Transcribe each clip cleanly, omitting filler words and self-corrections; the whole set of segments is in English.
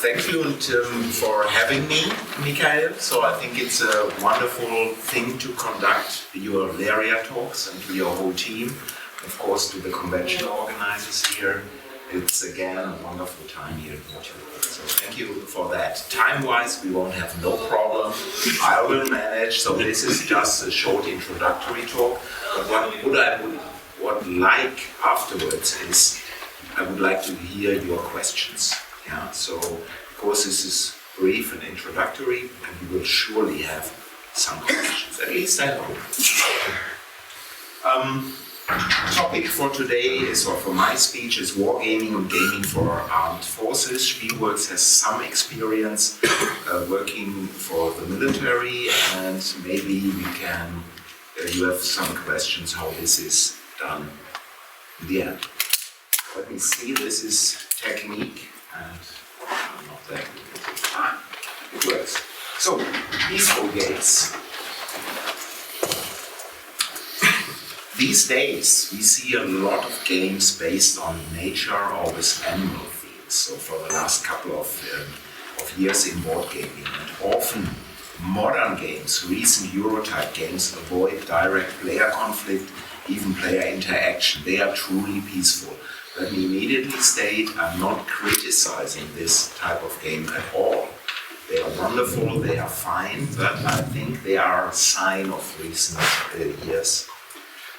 Thank you for having me, Micael. So I think it's a wonderful thing to conduct your Leiriatalks and to your whole team. Of course, to the convention organizers here. It's again a wonderful time here in Portugal. So thank you for that. Time-wise, we won't have no problem. I will manage. So this is just a short introductory talk. But what I would like afterwards is I would like to hear your questions. Yeah. So of course this is brief and introductory, and you will surely have some questions. At least I hope. Topic for today is, or for my speech, is wargaming and gaming for armed forces. Spielworxx has some experience working for the military, and maybe we can, you have some questions how this is done in the end. Let me see, this is technique, and not that good. It works. So, peaceful games. These days, we see a lot of games based on nature or with animal themes. So for the last couple of years in board gaming, and often modern games, recent Euro-type games, avoid direct player conflict, even player interaction. They are truly peaceful. Let me immediately state, I'm not criticizing this type of game at all. They are wonderful, they are fine, but I think they are a sign of recent years.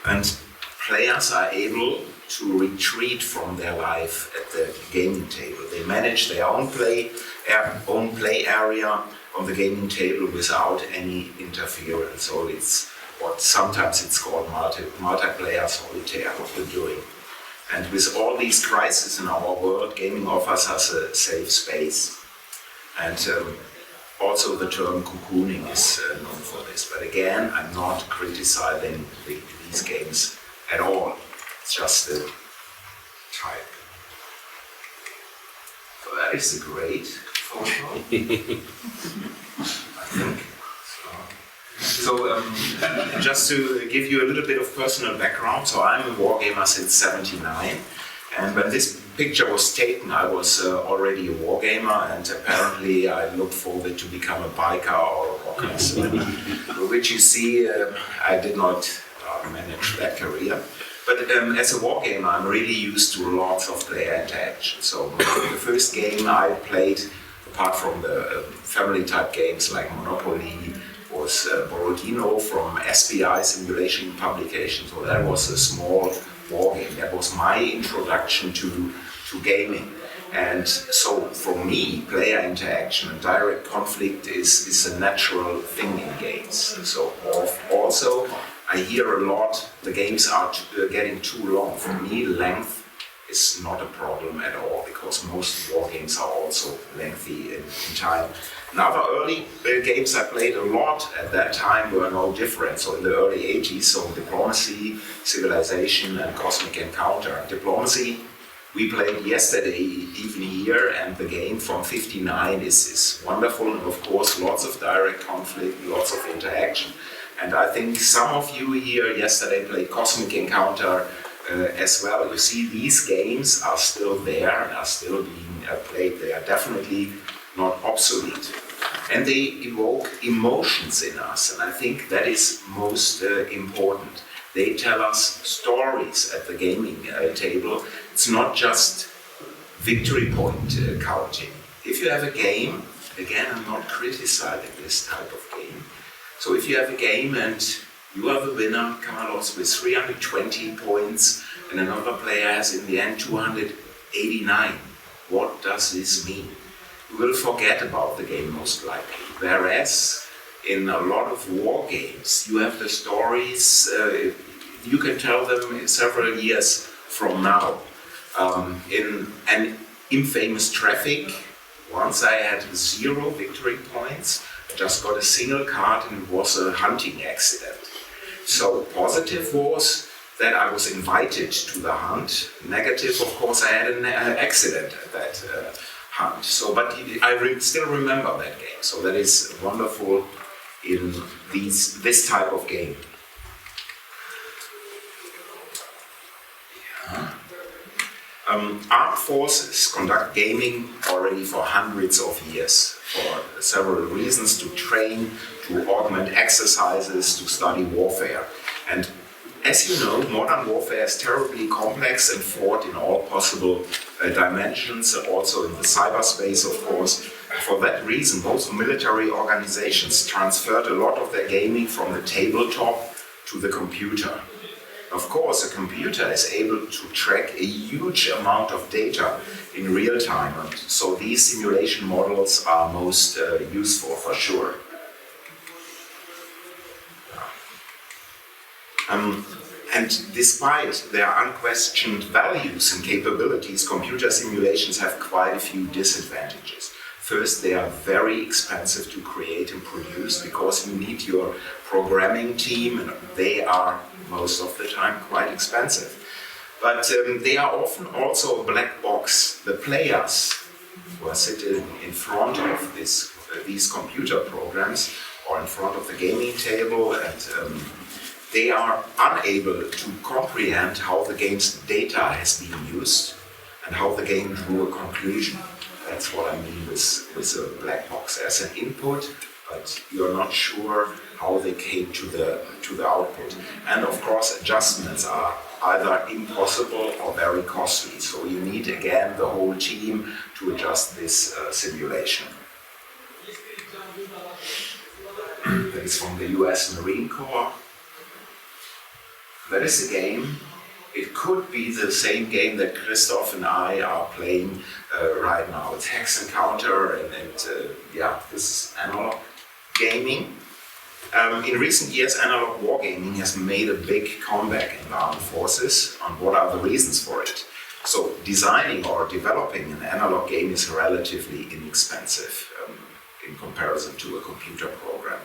And players are able to retreat from their life at the gaming table. They manage their own play area on the gaming table without any interference. So it's what sometimes it's called multiplayer solitaire, what we're doing. And with all these crises in our world, gaming offers us a safe space. And also the term cocooning is known for this. But again, I'm not criticizing these games at all. It's just a type. So that is a great photo, I think. So just to give you a little bit of personal background, so I'm a wargamer since '79, and when this picture was taken, I was already a wargamer, and apparently I looked forward to become a biker or a rocker. So, which you see, I did not manage that career. But as a wargamer, I'm really used to lots of player interaction. So the first game I played, apart from the family-type games like Monopoly, was Borodino from SPI Simulation Publications. So that was a small war game. That was my introduction to gaming. And so for me, player interaction and direct conflict is a natural thing in games. So also, I hear a lot, the games are getting too long. For me, length is not a problem at all, because most war games are also lengthy in time. And other early games I played a lot at that time were no different. So in the early 80s, so Diplomacy, Civilization, and Cosmic Encounter. Diplomacy, we played yesterday, even here, and the game from '59 is wonderful, and of course lots of direct conflict, lots of interaction. And I think some of you here yesterday played Cosmic Encounter as well. You see, these games are still there and are still being played. They are definitely not obsolete. And they evoke emotions in us, and I think that is most important. They tell us stories at the gaming table. It's not just victory point counting. If you have a game, again, I'm not criticizing this type of game. So if you have a game and you are the winner, Carlos, with 320 points, and another player has in the end 289, what does this mean? You will forget about the game most likely. Whereas in a lot of war games, you have the stories, you can tell them several years from now. In an infamous Traffic, once I had 0 victory points, I just got a single card and it was a hunting accident. So positive was that I was invited to the hunt. Negative, of course, I had an accident at that hunt. So, but I still remember that game. So that is wonderful in this type of game. Yeah. Armed forces conduct gaming already for hundreds of years for several reasons: to train, to augment exercises, to study warfare. And as you know, modern warfare is terribly complex and fought in all possible dimensions, also in the cyberspace, of course. For that reason, most military organizations transferred a lot of their gaming from the tabletop to the computer. Of course, a computer is able to track a huge amount of data in real time, and so these simulation models are most useful for sure. And despite their unquestioned values and capabilities, computer simulations have quite a few disadvantages. First, they are very expensive to create and produce because you need your programming team, and they are most of the time quite expensive. But they are often also a black box. The players who are sitting in front of these computer programs or in front of the gaming table, and they are unable to comprehend how the game's data has been used and how the game drew a conclusion. That's what I mean with a black box. As an input, but you're not sure how they came to the output. And of course, adjustments are either impossible or very costly. So you need again the whole team to adjust this simulation. That is from the US Marine Corps. That is a game. It could be the same game that Christoph and I are playing right now. It's Hex Encounter, and yeah, this is analog gaming. In recent years, analog wargaming has made a big comeback in the armed forces. And what are the reasons for it? So, designing or developing an analog game is relatively inexpensive in comparison to a computer program,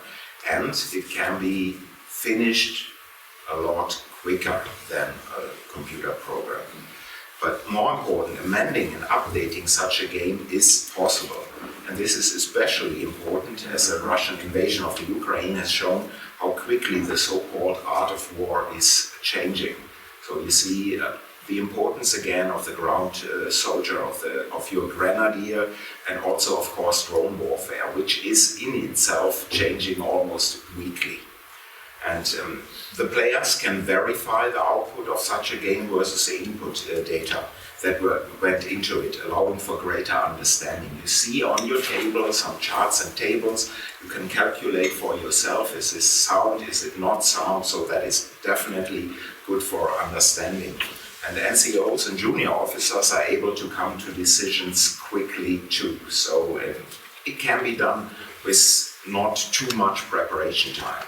and it can be finished a lot quicker than a computer program. But more important, amending and updating such a game is possible. And this is especially important as the Russian invasion of the Ukraine has shown how quickly the so-called art of war is changing. So you see the importance again of the ground soldier, of your grenadier, and also of course drone warfare, which is in itself changing almost weekly. And the players can verify the output of such a game versus the input data that went into it, allowing for greater understanding. You see on your table some charts and tables. You can calculate for yourself, is this sound, is it not sound? So that is definitely good for understanding. And the NCOs and junior officers are able to come to decisions quickly too. So it can be done with not too much preparation time.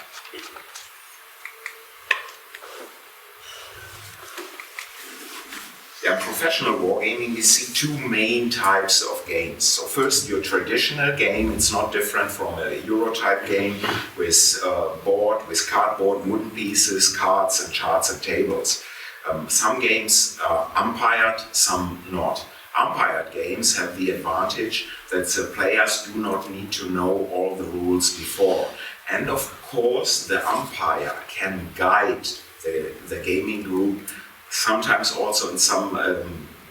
Yeah, professional wargaming, we see two main types of games. So first, your traditional game, it's not different from a Euro-type game with board, with cardboard, wooden pieces, cards and charts and tables. Some games are umpired, some not. Umpired games have the advantage that the players do not need to know all the rules before. And of course, the umpire can guide the gaming group, sometimes also in some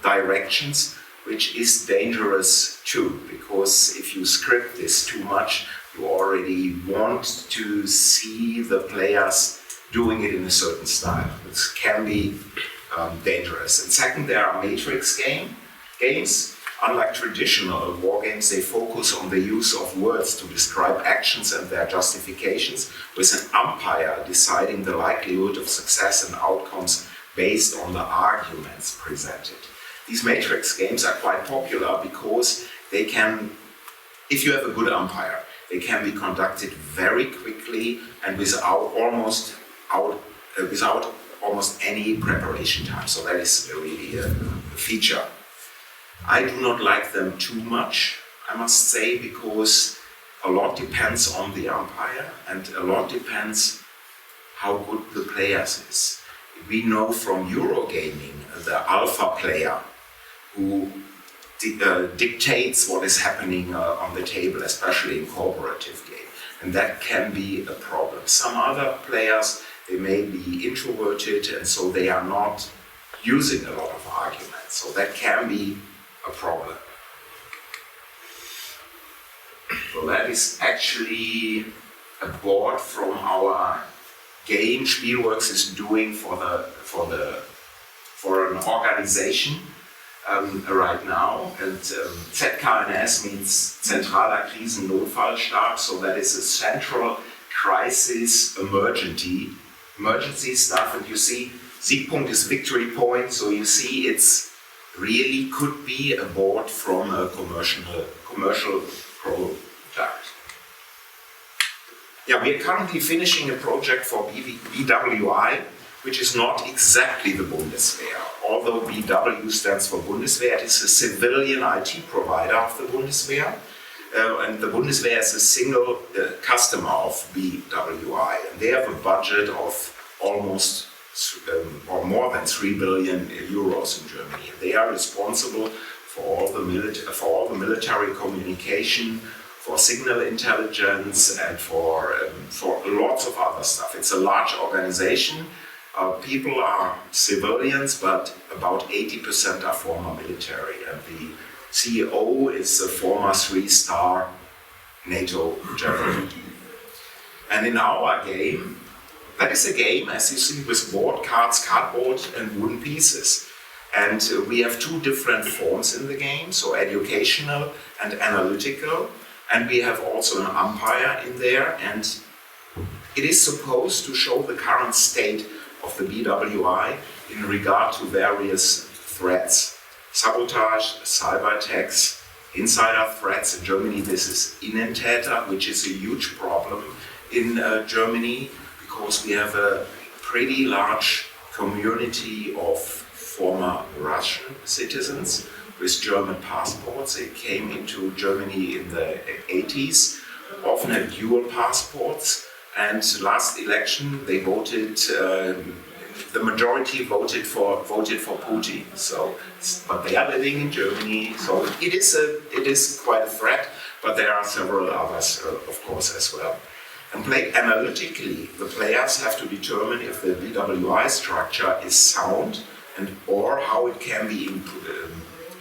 directions, which is dangerous too, because if you script this too much, you already want to see the players doing it in a certain style. This can be dangerous. And second, there are matrix games. Unlike traditional war games, they focus on the use of words to describe actions and their justifications, with an umpire deciding the likelihood of success and outcomes based on the arguments presented. These matrix games are quite popular because they can, if you have a good umpire, they can be conducted very quickly and without almost any preparation time. So that is really a feature. I do not like them too much, I must say, because a lot depends on the umpire and a lot depends how good the players is. We know from Eurogaming the alpha player who dictates what is happening on the table, especially in cooperative game, and that can be a problem. Some other players, they may be introverted and so they are not using a lot of arguments, so that can be a problem. So that is actually a board from our game Spielworxx is doing for an organization right now. And ZKNS means Zentraler Krisennotfallstab, so that is a central crisis emergency stuff. And you see, Siegpunkt is victory point, so you see it's really could be a board from a commercial product. Yeah, we are currently finishing a project for BWI, which is not exactly the Bundeswehr. Although BW stands for Bundeswehr, it is a civilian IT provider of the Bundeswehr. And the Bundeswehr is a single customer of BWI. And they have a budget of almost or more than 3 billion euros in Germany. They are responsible for all the military communication, for signal intelligence, and for lots of other stuff. It's a large organization. People are civilians, but about 80% are former military. And the CEO is a former 3-star NATO general. And in our game, that is a game, as you see, with board, cards, cardboard, and wooden pieces. And we have two different forms in the game, so educational and analytical. And we have also an umpire in there, and it is supposed to show the current state of the BWI in regard to various threats. Sabotage, cyber attacks, insider threats. In Germany, this is Innentäter, which is a huge problem in Germany, because we have a pretty large community of former Russian citizens with German passports. They came into Germany in the 80s, often had dual passports, and last election they voted, the majority voted for Putin. So, but they are living in Germany, so it is quite a threat, but there are several others, of course, as well. And analytically, the players have to determine if the BWI structure is sound or how it can be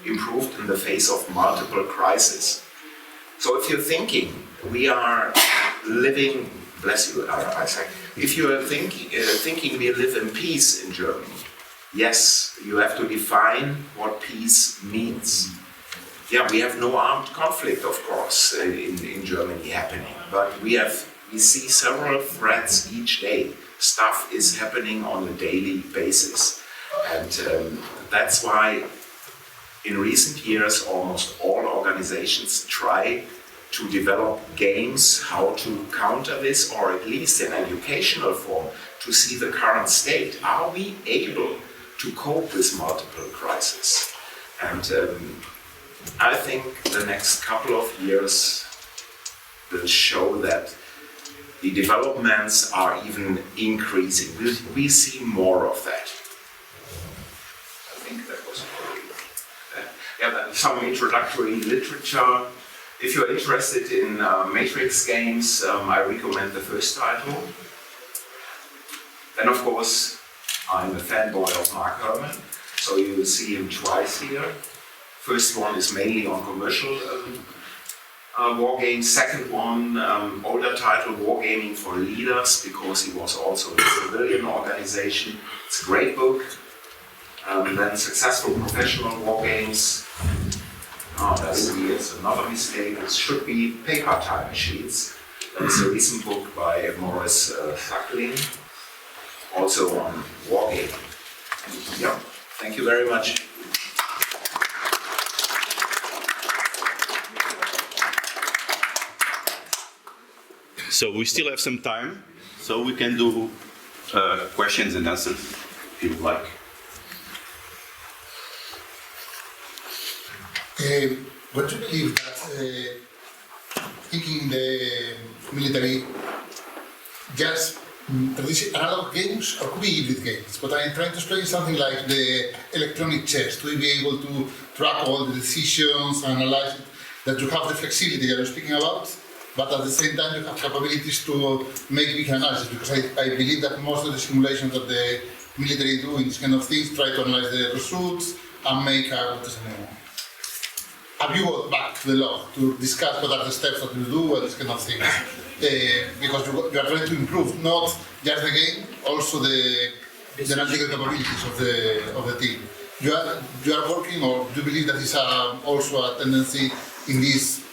improved in the face of multiple crises. So if you're thinking, we are living, bless you, Isaac, if you are thinking we live in peace in Germany, yes, you have to define what peace means. Yeah, we have no armed conflict, of course, in Germany happening, but we see several threats each day. Stuff is happening on a daily basis. And that's why in recent years almost all organizations try to develop games how to counter this, or at least in educational form, to see the current state. Are we able to cope with multiple crises? And I think the next couple of years will show that the developments are even increasing. We see more of that. I think that was some introductory literature. If you're interested in Matrix games, I recommend the first title. Then, of course, I'm a fanboy of Mark Herman, so you will see him twice here. First one is mainly on commercial war games. Second one, older title, Wargaming for Leaders, because he was also a civilian organization. It's a great book. Then Successful Professional War Games. That's another mistake. It should be Paper Time Machines. That's a recent book by Morris Suckling, also on wargaming. Yeah, thank you very much. So we still have some time, so we can do questions and answers if you would like. What do you believe that thinking the military just traditional analog games or could be hybrid games? But I'm trying to explain something like the electronic chess to be able to track all the decisions, analyze it, that you have the flexibility that you're speaking about, but at the same time you have capabilities to make big analysis, because I believe that most of the simulations that the military do in this kind of things try to analyze the results, and make have you got back to the log to discuss what are the steps that you do and this kind of things? Because you are trying to improve not just the game, also the analytical capabilities of the team. You are working, or do you believe that is also a tendency in this,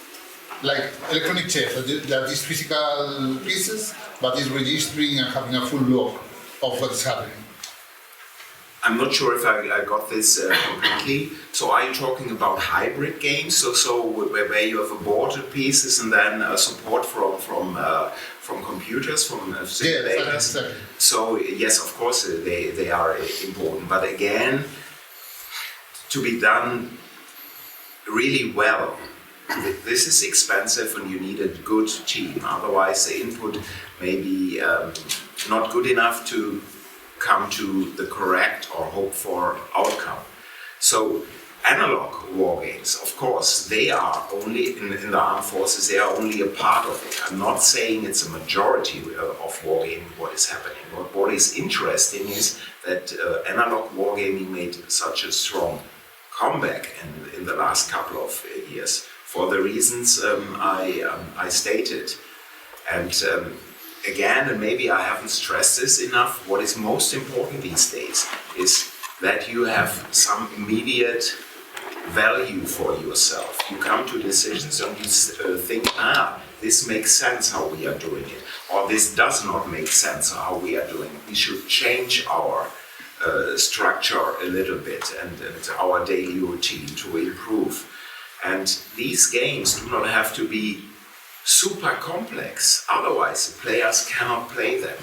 like electronic chess, that these physical pieces, but is registering and having a full log of what is happening? I'm not sure if I got this completely. So are you talking about hybrid games? So where you have a board and pieces and then support from computers, from simulators? Yeah, exactly. So yes, of course they are important. But again, to be done really well, this is expensive and you need a good team. Otherwise the input may be not good enough to come to the correct or hoped for outcome. So analog war games, of course, they are only in the armed forces, they are only a part of it. I'm not saying it's a majority of wargaming what is happening. What is interesting is that analog wargaming made such a strong comeback in the last couple of years for the reasons I stated. And again, and maybe I haven't stressed this enough, what is most important these days is that you have some immediate value for yourself. You come to decisions and you think, this makes sense how we are doing it, or this does not make sense how we are doing it. We should change our structure a little bit and our daily routine to improve. And these games do not have to be super complex, otherwise the players cannot play them.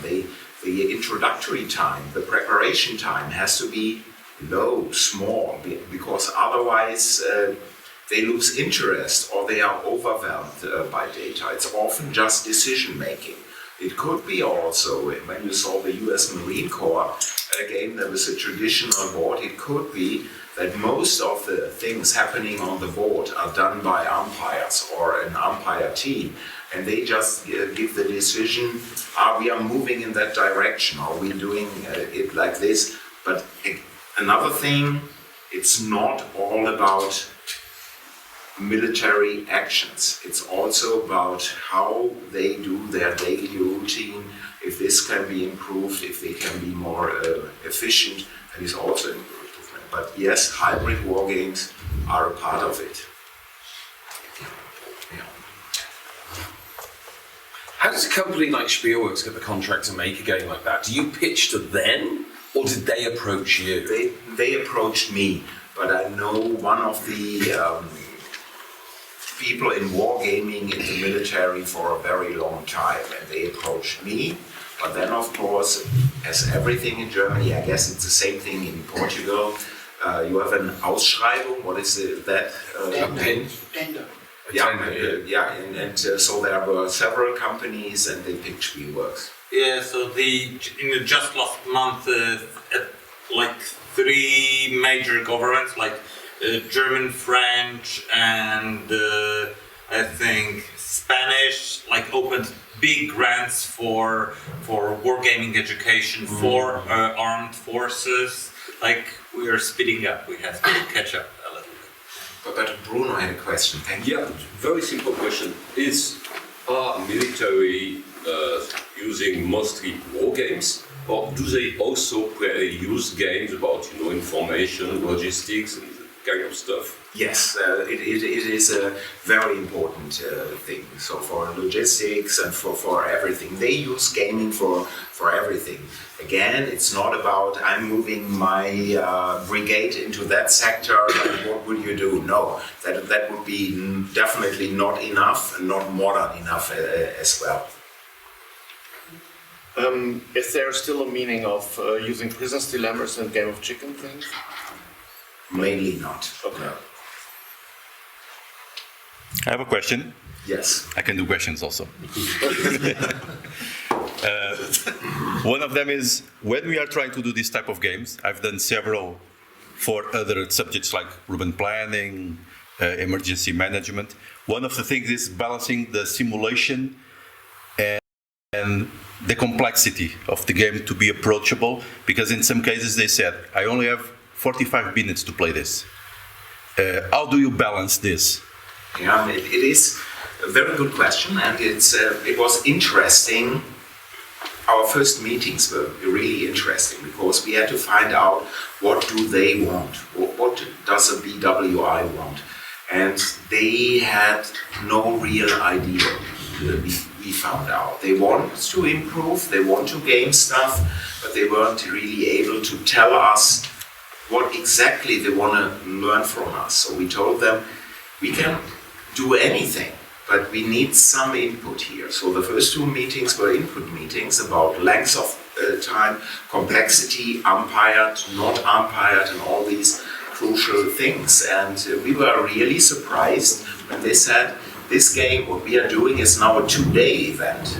The introductory time, the preparation time has to be low, small, because otherwise they lose interest or they are overwhelmed by data. It's often just decision making. It could be also, when you saw the US Marine Corps game, there was a traditional board, it could be that most of the things happening on the board are done by umpires or an umpire team, and they just give the decision, we are moving in that direction, or we doing it like this. But another thing, it's not all about military actions. It's also about how they do their daily routine. If this can be improved, if they can be more efficient, that is also an improvement. But yes, hybrid war games are a part of it. Yeah. How does a company like Spielworxx get the contract to make a game like that? Do you pitch to them, or did they approach you? They approached me, but I know one of the people in wargaming in the military for a very long time, and they approached me. But then, of course, as everything in Germany, I guess it's the same thing in Portugal. You have an Ausschreibung. What is that? Tender. Yeah, and so there were several companies, and they picked Spielworxx. Yeah, so just last month, like 3 major governments, like German, French, and I think Spanish, like opened big grants for wargaming education for armed forces. Like we are speeding up, we have to catch up a little bit. But Bruno had a question. Thank you. Yeah, very simple question. Are military using mostly war games, or do they also use games about information, logistics, and that kind of stuff? Yes, it is a very important thing. So for logistics and for everything, they use gaming for everything. Again, it's not about I'm moving my brigade into that sector and what would you do? No, that would be definitely not enough and not modern enough as well. Is there still a meaning of using Prisoner's Dilemmas and Game of Chicken things? Mainly not. Okay. No. I have a question. Yes. I can do questions also. One of them is, when we are trying to do this type of games, I've done several for other subjects like urban planning, emergency management. One of the things is balancing the simulation and the complexity of the game to be approachable, because in some cases they said, I only have 45 minutes to play this. How do you balance this? Yeah, it is a very good question, and it was interesting. Our first meetings were really interesting because we had to find out what do they want, what does a BWI want, and they had no real idea. We found out they want to improve, they want to game stuff, but they weren't really able to tell us what exactly they want to learn from us. So we told them we can do anything, but we need some input here. So the first 2 meetings were input meetings about length of time, complexity, umpired, not umpired, and all these crucial things. And we were really surprised when they said, this game, what we are doing is now a 2-day event.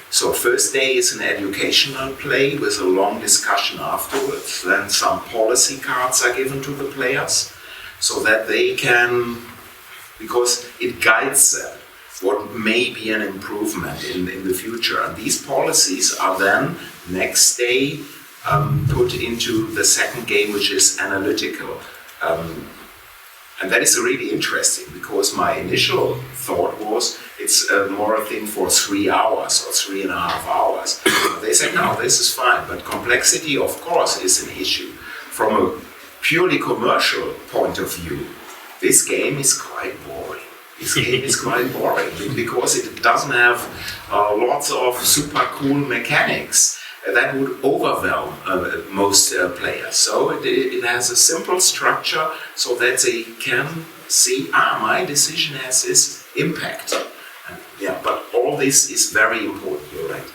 So first day is an educational play with a long discussion afterwards. Then some policy cards are given to the players so that they can, because it guides them what may be an improvement in the future. And these policies are then next day put into the second game, which is analytical. And that is really interesting because my initial thought was it's more a thing for 3 hours or 3.5 hours. They said, no, this is fine, but complexity, of course, is an issue. From a purely commercial point of view, this game is quite boring. This game is quite boring because it doesn't have lots of super cool mechanics that would overwhelm most players. So it has a simple structure so that they can see, my decision has this impact. And, yeah, but all this is very important, you're right.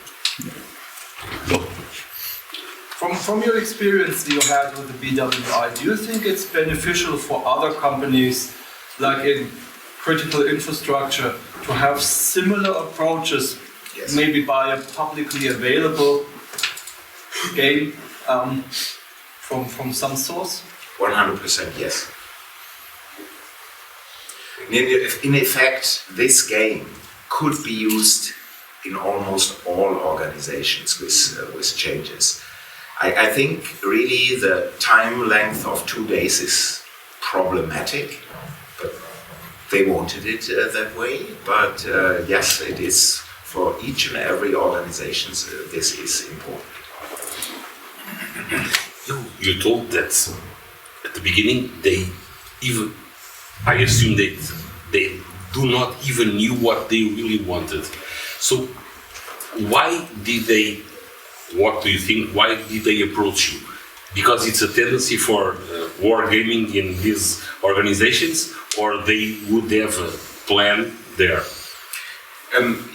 From your experience you had with the BWI, do you think it's beneficial for other companies, like in critical infrastructure, to have similar approaches, Yes. maybe by a publicly available game from some source? 100% yes. In effect, this game could be used in almost all organizations with changes. I think really the time length of 2 days is problematic, but they wanted it that way. But yes, it is for each and every organization, this is important. You told that at the beginning I assume they do not even knew what they really wanted. So why did they? What do you think? Why did they approach you? Because it's a tendency for wargaming in these organizations, or they would have a plan there?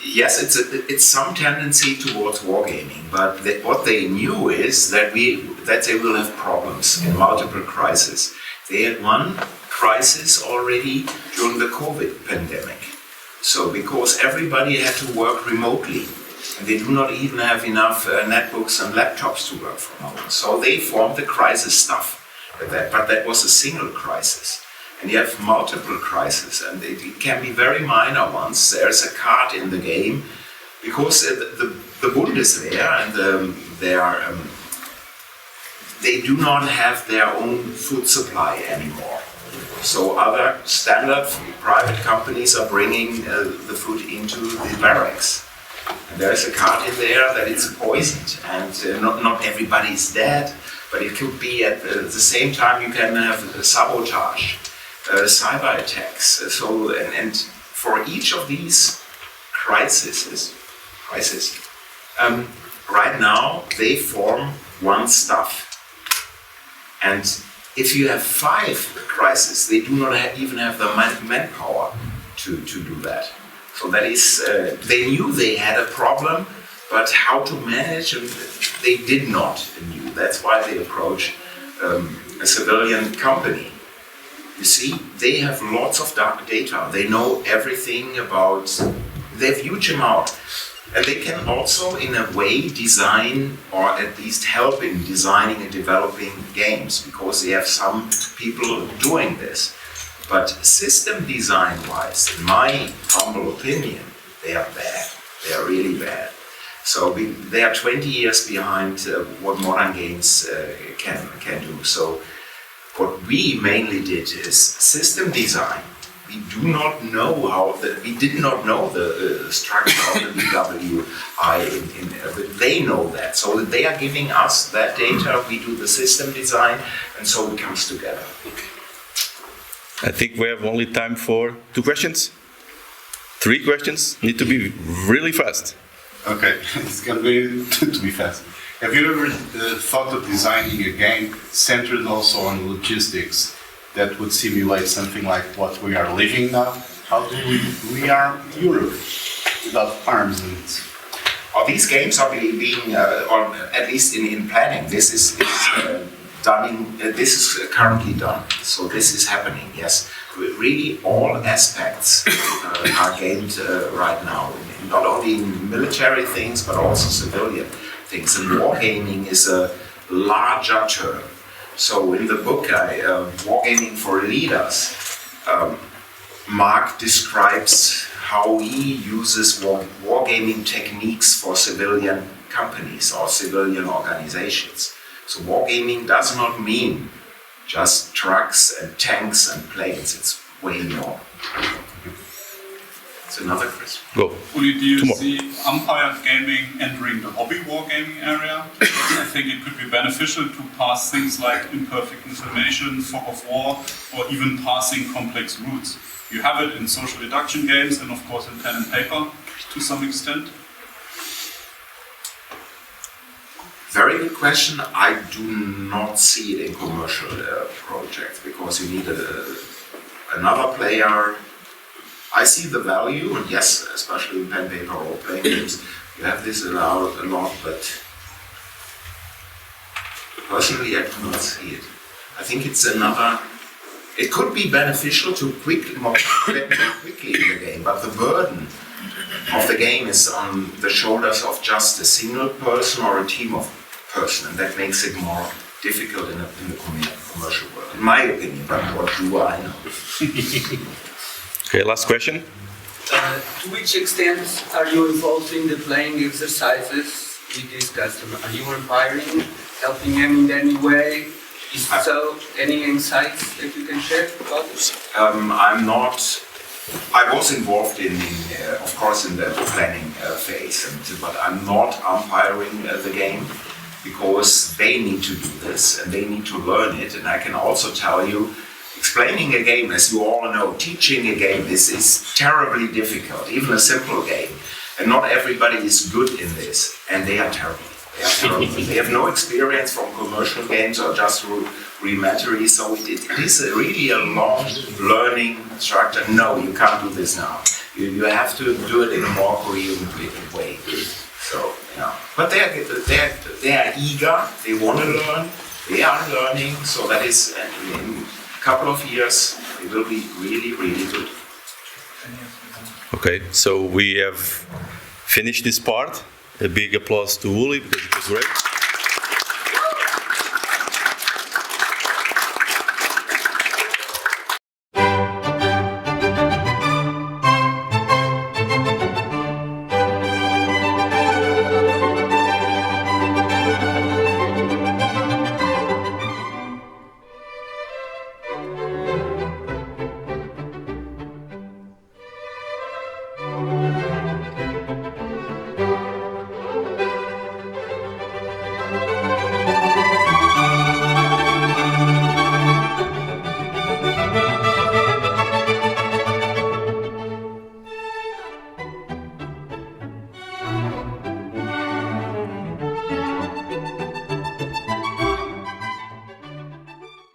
Yes, it's some tendency towards wargaming, but what they knew is that they will have problems in multiple crises. They had one crisis already during the COVID pandemic. So because everybody had to work remotely, and they do not even have enough netbooks and laptops to work from home. So they formed the crisis stuff, but that was a single crisis. And you have multiple crises, and it can be very minor ones. There's a card in the game, because the Bundeswehr and they do not have their own food supply anymore. So other standard private companies are bringing the food into the barracks. And there's a card in there that it's poisoned, and not everybody is dead, but it could be at the same time you can have sabotage. Cyber attacks. And for each of these crises, right now they form one stuff. And if you have 5 crises, they do not even have the manpower to do that. So that is, they knew they had a problem, but how to manage, and they did not knew. That's why they approached a civilian company. You see, they have lots of data. They know everything about, they have huge amount. And they can also, in a way, design or at least help in designing and developing games, because they have some people doing this. But system design-wise, in my humble opinion, they are bad. They are really bad. So they are 20 years behind what modern games can do. So What we mainly did is system design. We do not know we did not know the structure of the BWI. They know that, so they are giving us that data. We do the system design, and so it comes together. I think we have only time for 2 questions. 3 questions. Need to be really fast. Okay, it's gonna be to be fast. Have you ever thought of designing a game centered also on logistics that would simulate something like what we are living now? How do we are Europe without arms and... These games are being, or at least in planning. This is done. This is currently done. So this is happening. Yes, really all aspects are gained right now. Not only in military things, but also civilian things. And wargaming is a larger term. So in the book, Wargaming for Leaders, Mark describes how he uses wargaming techniques for civilian companies or civilian organizations. So wargaming does not mean just trucks and tanks and planes, it's way more. It's another question. Go. Uli, do you Tomorrow. see umpired gaming entering the hobby wargaming area? I think it could be beneficial to pass things like imperfect information, fog of war, or even passing complex routes. You have it in social deduction games and of course in pen and paper to some extent. Very good question. I do not see it in commercial projects because you need another player. I see the value, and yes, especially in pen, paper, or playing games, you have this allowed a lot, but personally I do not see it. I think it's it could be beneficial to get more quickly in the game, but the burden of the game is on the shoulders of just a single person or a team of person, and that makes it more difficult in the commercial world, in my opinion, but what do I know? Okay, last question. To which extent are you involved in the playing exercises with this customer? Are you umpiring, helping them in any way? If so, any insights that you can share about this? I'm not. I was involved of course, in the planning phase, but I'm not umpiring the game because they need to do this and they need to learn it. And I can also tell you, explaining a game, as you all know, teaching a game is terribly difficult, even a simple game. And not everybody is good in this, and they are terrible. They are terrible. They have no experience from commercial games or just rudimentary, so it is really a long learning structure. No, you can't do this now. You have to do it in a more coherent way. So, yeah. But they are eager, they want to learn, they are learning, so that is, in a couple of years, it will be really, really good. Okay, so we have finished this part. A big applause to Uli because it was great.